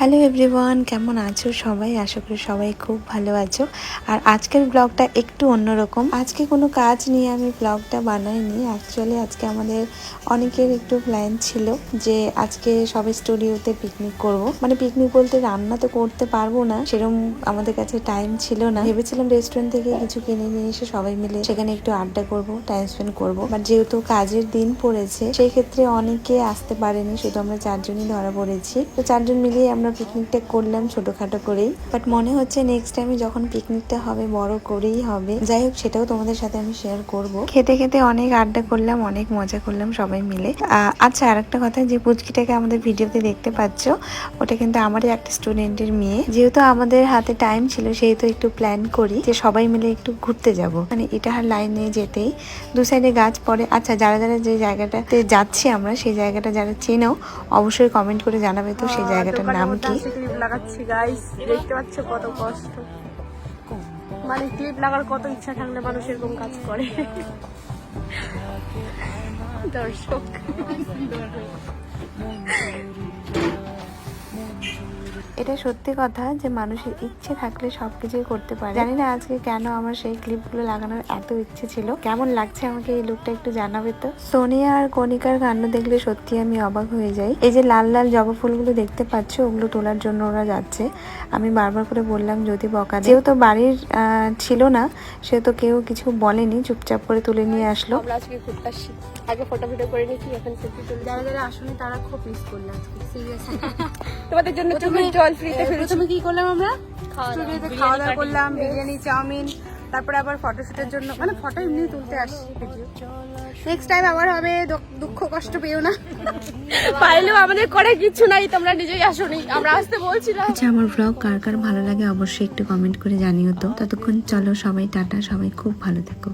Hello everyone, কেমন আছো সবাই? আশা করি সবাই খুব ভালো আছো। আর আজকের ব্লগটা একটু অন্যরকম। আজকে কোনো কাজ নিয়ে আমি ব্লগটা বানাইনি। অ্যাকচুয়ালি আজকে আমাদের অনেকের একটু প্ল্যান ছিল যে আজকে সবাই স্টুডিওতে পিকনিক করব। মানে পিকনিক বলতে রান্না তো করতে পারবো না, সেরকম আমাদের কাছে টাইম ছিল না। ভেবেছিলাম রেস্টুরেন্ট থেকে কিছু কিনে নিয়ে এসে সবাই মিলে সেখানে একটু আড্ডা করব, টাইম স্পেন্ড করবো। বাট যেহেতু কাজের দিন পড়েছে সেই ক্ষেত্রে অনেকে আসতে পারেনি, শুধু আমরা চারজনই ধরা পড়েছি। তো চারজন মিলিয়ে আমরা পিকনিকটা করলাম ছোটখাটো করেই। বাট মনে হচ্ছে নেক্সট টাইমে যখন পিকনিকটা হবে বড় করেই হবে। যাই হোক, সেটাও তোমাদের সাথে আমি শেয়ার করব। খেতে খেতে অনেক আড্ডা করলাম, অনেক মজা করলাম সবাই মিলে। আচ্ছা, আরেকটা কথা, যে পুচকিটাকে আমাদের ভিডিওতে দেখতে পাচ্ছ, ওটা কিন্তু আমারই একটা স্টুডেন্টের মেয়ে। যেহেতু আমাদের হাতে টাইম ছিল সেহেতু একটু প্ল্যান করি যে সবাই মিলে একটু ঘুরতে যাব। মানে ইটাহার লাইনে যেতেই দু সাইডে গাছ পড়ে। আচ্ছা, যারা যারা যে জায়গাটাতে যাচ্ছি আমরা, সেই জায়গাটা যারা চেনো অবশ্যই কমেন্ট করে জানাবে তো সেই জায়গাটার নাম কি। ক্লিপ লাগাচ্ছি গাইস, দেখতে পাচ্ছ কত কষ্ট। মানে ক্লিপ লাগার কত ইচ্ছা থাকলে মানুষ এরকম কাজ করে। দর্শক এটা সত্যি কথা যে মানুষের ইচ্ছে থাকলে সবকিছুই করতে পারে। জানি না আজকে কেন আমার সেই ক্লিপগুলো লাগানোর এত ইচ্ছে ছিল। কেমন লাগছে আমাকে এই লুকটা একটু জানাবে তো। সোনিয়া আর কণিকার কাণ্ড দেখলে সত্যি আমি অবাক হয়ে যাই। এই যে লাল লাল জবা ফুলগুলো দেখতে পাচ্ছ, ওগুলো তোলার জন্য ওরা যাচ্ছে। আমি বারবার করে বললাম যদি বকা দেয়। যেহেতু বাড়ির ছিল না সেহেতু কেউ কিছু বলেনি, চুপচাপ করে তুলে নিয়ে আসলো। আমরা আজকে ঘুরতে আসছি, আগে ফটো ভিডিও করে নিয়েছি, এখন সেলফি তুলি। যারা যারা আসলে তারা খুব মিস করলো আজকে, সিরিয়াসলি। তোমাদের জন্য জল ফ্রিতে প্রথমে কি করলাম আমরা? স্টুডিওতে খাওয়া দাওয়া করলাম, বিরিয়ানি, চাউমিন, তারপরে আবার ফটোশুটের জন্য, মানে ফটো এমনি তুলতে আসছি। নেক্সট টাইম আবার হবে, দুঃখ কষ্ট পেও না। পাইলেও আমাদের করে কিছু নাই, তোমরা নিজেই আসোনি, আমরা আসতে বলছি না। আচ্ছা, আমার ব্লগ কার কার ভালো লাগে অবশ্যই একটু কমেন্ট করে জানিও তো। ততক্ষণ চলো সবাই টাটা, সবাই খুব ভালো থেকো।